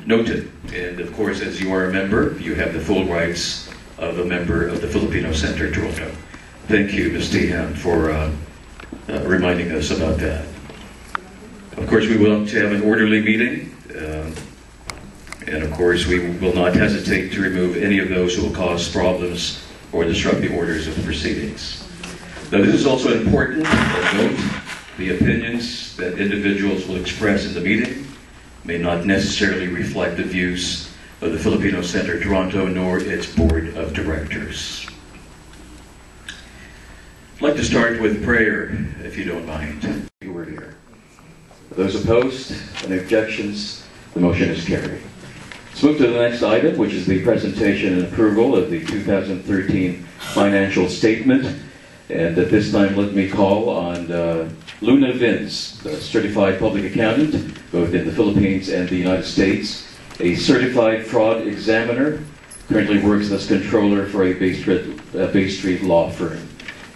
noted. And of course, as you are a member, you have the full rights of a member of the Filipino Centre Toronto. Thank you, Ms. Tihan, for reminding us about that. Of course, we want to have an orderly meeting, and of course, we will not hesitate to remove any of those who will cause problems or disrupt the orders of the proceedings. Now, this is also important to note. The opinions that individuals will express in the meeting may not necessarily reflect the views of the Filipino Centre Toronto nor its board of directors. I'd like to start with prayer, if you don't mind. You were here. Those opposed and objections, the motion is carried. Let's move to the next item, which is the presentation and approval of the 2013 financial statement. And at this time, let me call on Luna Vince, a certified public accountant, both in the Philippines and the United States, a certified fraud examiner, currently works as controller for a Bay Street law firm.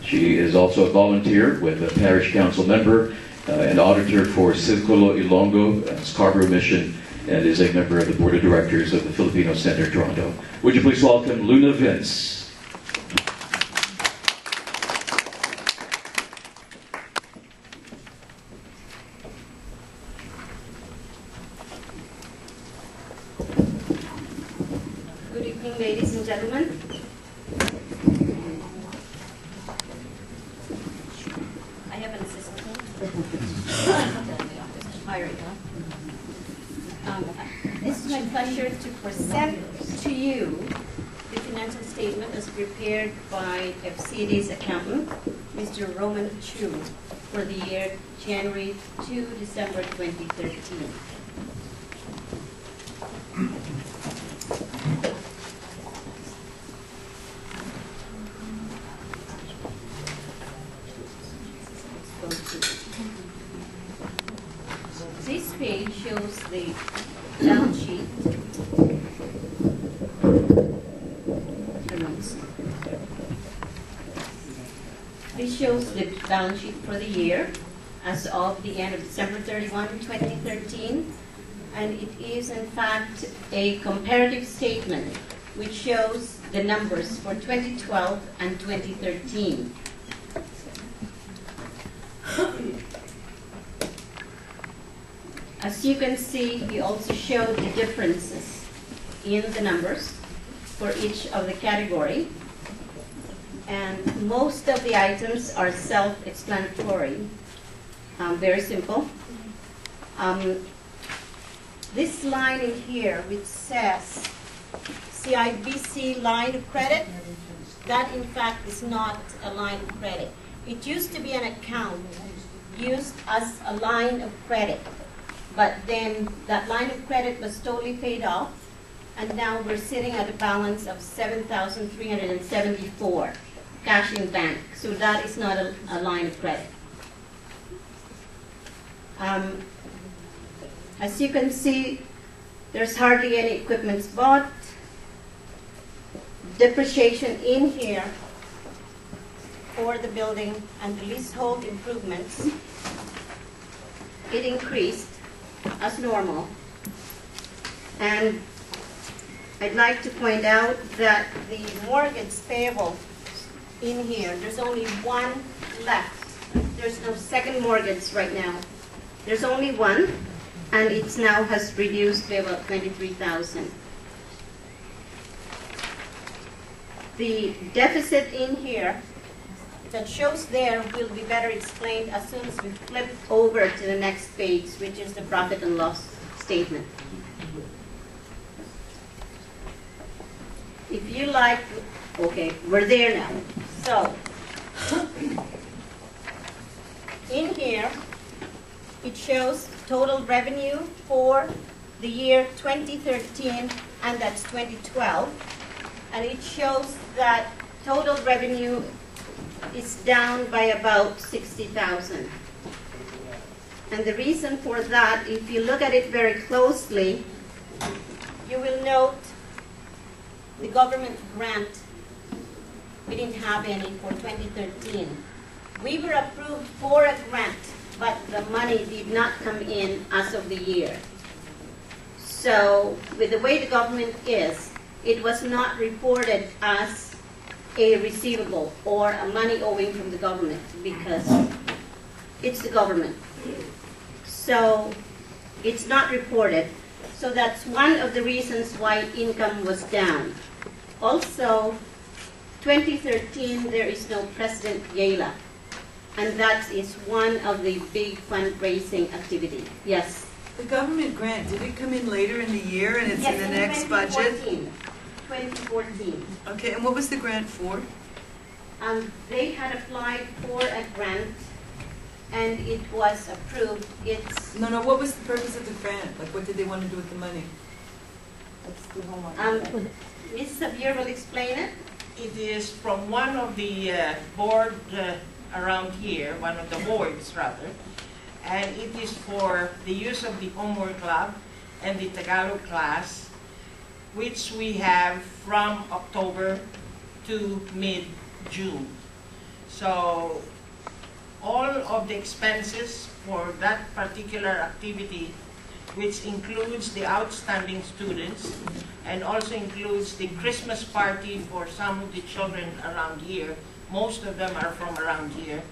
She is also a volunteer with a parish council member, an auditor for Circulo Ilonggo, Scarborough Mission, and is a member of the board of directors of the Filipino Centre Toronto. Would you please welcome Luna Vince? Good evening, ladies and gentlemen. I have an assistant. This is my pleasure to present to you the financial statement as prepared by FCD's accountant, Mr. Roman Chu, for the year January to December 2013. This page shows the balance sheet. This shows the balance sheet for the year as of the end of December 31, 2013. And it is, in fact, a comparative statement which shows the numbers for 2012 and 2013. As you can see, we also show the differences in the numbers for each of the category. And most of the items are self-explanatory, very simple. This line in here, which says CIBC line of credit, that in fact is not a line of credit. It used to be an account used as a line of credit, but then that line of credit was totally paid off, and now we're sitting at a balance of $7,374 cash in bank. So that is not a line of credit. As you can see, there's hardly any equipment bought. Depreciation in here for the building and the leasehold improvements, it increased as normal. And I'd like to point out that the mortgage payable in here, there's only one left. There's no second mortgage right now. There's only one, and it now has reduced by about $23,000. The deficit in here that shows there will be better explained as soon as we flip over to the next page, which is the profit and loss statement. If you like, okay, we're there now. So, in here, it shows total revenue for the year 2013, and that's 2012. And it shows that total revenue is down by about 60,000. And the reason for that, if you look at it very closely, you will note the government grant. We didn't have any for 2013. We were approved for a grant, but the money did not come in as of the year. So with the way the government is, it was not reported as a receivable or a money owing from the government because it's the government. So it's not reported. So that's one of the reasons why income was down. Also, 2013, there is no President Gala. And that is one of the big fundraising activities. Yes? The government grant, did it come in later in the year and it's Yes, in the next budget? 2014. Okay, and what was the grant for? They had applied for a grant and it was approved. It's No, what was the purpose of the grant? Like, what did they want to do with the money? Ms. Javier will explain it. It is from one of the board around here, one of the boards rather, and it is for the use of the Homework Club and the Tagalog class, which we have from October to mid-June. So all of the expenses for that particular activity, which includes the outstanding students and also includes the Christmas party for some of the children around here, most of them are from around here,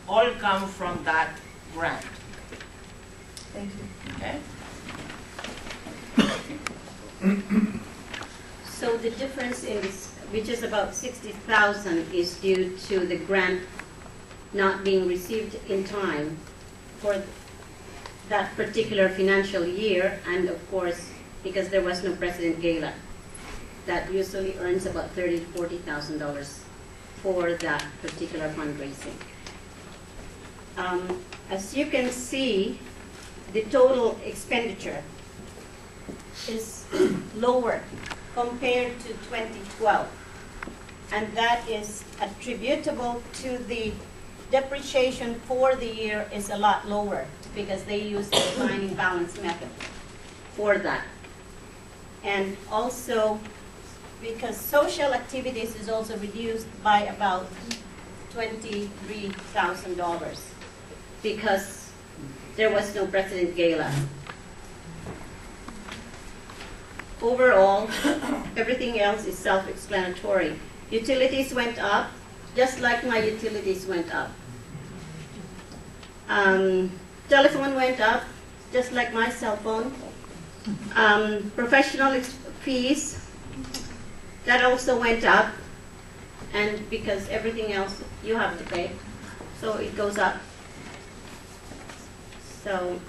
all come from that grant. Thank you. Okay? So the difference is, which is about 60,000, is due to the grant not being received in time for that particular financial year, and of course, because there was no President Gala, that usually earns about $30,000 to $40,000 for that particular fundraising. As you can see, the total expenditure is lower compared to 2012, and that is attributable to the depreciation for the year is a lot lower because they use the declining balance method for that. And also because social activities is also reduced by about $23,000 because there was no President Gala. Overall, everything else is self-explanatory. Utilities went up, just like my utilities went up. Telephone went up, just like my cell phone. Professional fees, that also went up, and because everything else you have to pay, so it goes up. So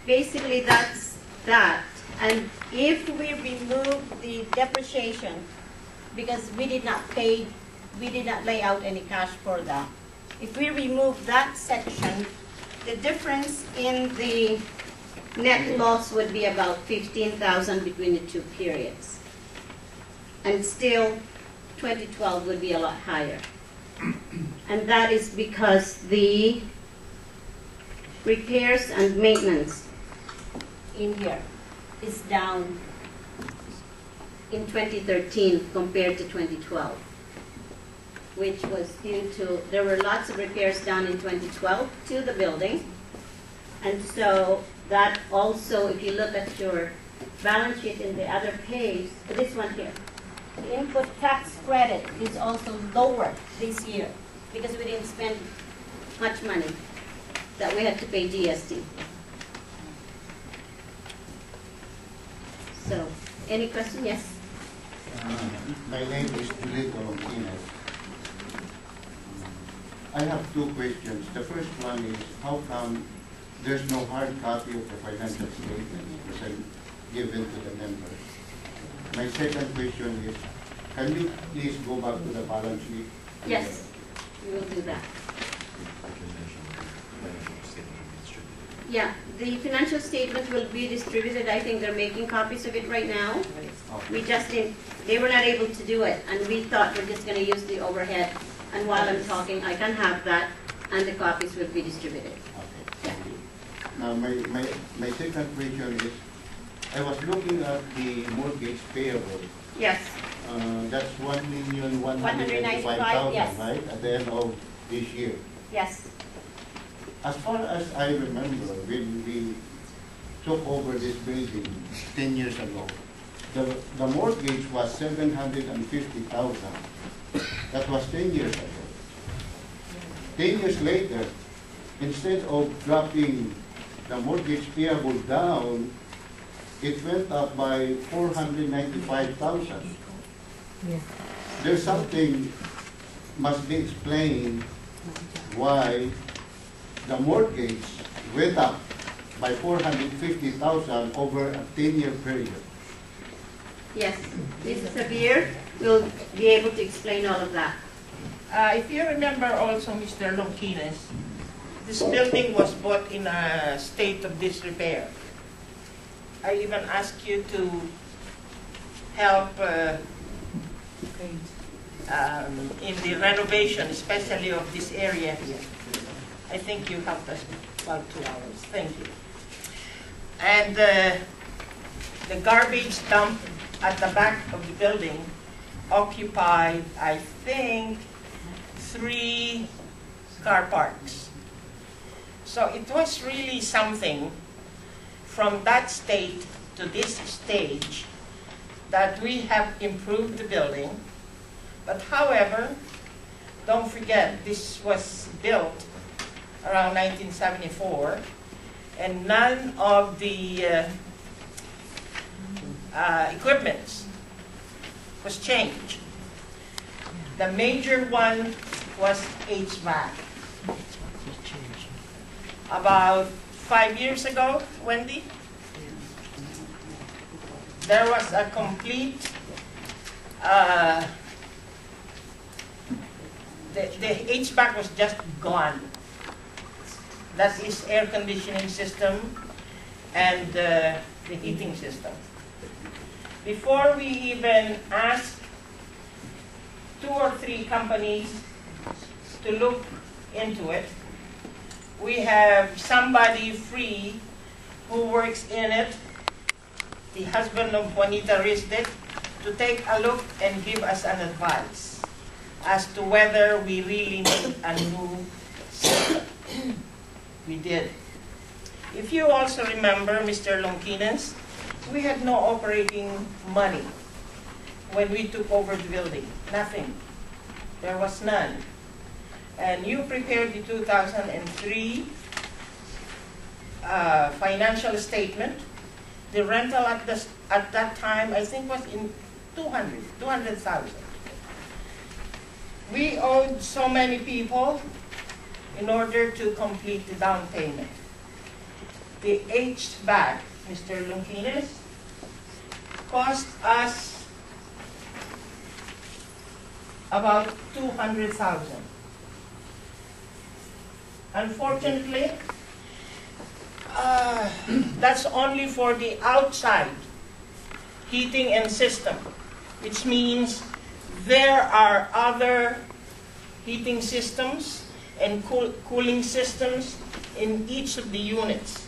basically that's that. And if we remove the depreciation, because we did not pay, we did not lay out any cash for that. If we remove that section, the difference in the net loss would be about 15,000 between the two periods. And still, 2012 would be a lot higher. And that is because the repairs and maintenance in here is down in 2013 compared to 2012, which was due to, there were lots of repairs done in 2012 to the building. And so that also, if you look at your balance sheet in the other page, this one here, the input tax credit is also lower this year because we didn't spend much money that we had to pay GST. So, any question? Yes? My name is Julito Martinez. I have two questions. The first one is, how come there's no hard copy of the financial statement present given to the members? My second question is, can you please go back to the balance sheet? Yes, we will do that. Yeah, the financial statement will be distributed. I think they're making copies of it right now. We just didn't, they were not able to do it, and we thought we're just going to use the overhead. And while I'm talking, I can have that, and the copies will be distributed. Okay, thank you. Now, my second question is, I was looking at the mortgage payable. Yes. That's 1,195,000, yes. right, at the end of this year. Yes. As far as I remember, when we took over this building 10 years ago, the mortgage was $750,000. That was 10 years ago. 10 years later, instead of dropping the mortgage payable down, it went up by $495,000. There's something must be explained why the mortgage went up by $450,000 over a 10-year period. Yes, Mrs. Javier will be able to explain all of that. If you remember also, Mr. Lonquines, this building was bought in a state of disrepair. I even asked you to help in the renovation, especially of this area here. I think you helped us about 2 hours. Thank you. And the garbage dump at the back of the building occupied, I think, 3 car parks. So it was really something from that state to this stage that we have improved the building. But however, don't forget, this was built around 1974, and none of the equipment was changed. The major one was HVAC. About 5 years ago, Wendy, there was a complete, the HVAC was just gone. That is air conditioning system and the heating system. Before we even asked 2 or 3 companies to look into it, we have somebody free who works in it, the husband of Juanita Risdet, to take a look and give us an advice as to whether we really need a new system. We did. If you also remember, Mr. Lonquines, we had no operating money when we took over the building. Nothing. There was none. And you prepared the 2003 financial statement. The rental at that time, I think, was in 200,000. We owed so many people in order to complete the down payment. The HVAC, Mr. Lonquines, cost us about 200,000. Unfortunately, that's only for the outside heating and system, which means there are other heating systems and cooling systems in each of the units.